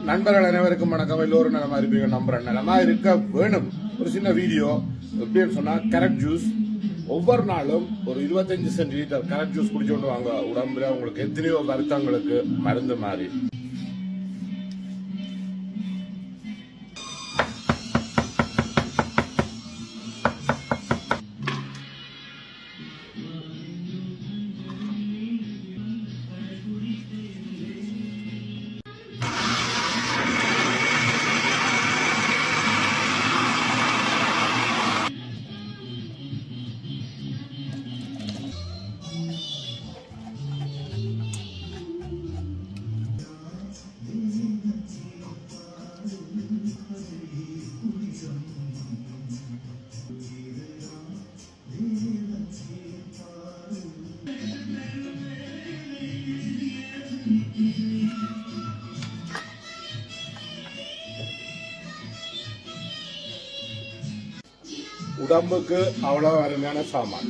நண்பர்கள் அனைவருக்கும் வணக்கம். எல்லோரும் நலமா இருப்பீங்க நம்புறேன். நலமா இருக்க வேணும். ஒரு சின்ன வீடியோ எப்படின்னு சொன்னா, கேரட் ஜூஸ் ஒவ்வொரு நாளும் ஒரு 25 சென்டிலிட்டர் கேரட் ஜூஸ் குடிச்சோண்டு வாங்க. உடம்புல உங்களுக்கு எத்தனையோ வருத்தங்களுக்கு மருந்து மாதிரி. உடம்புக்கு அவ்வளவு அருமையான சாமான்.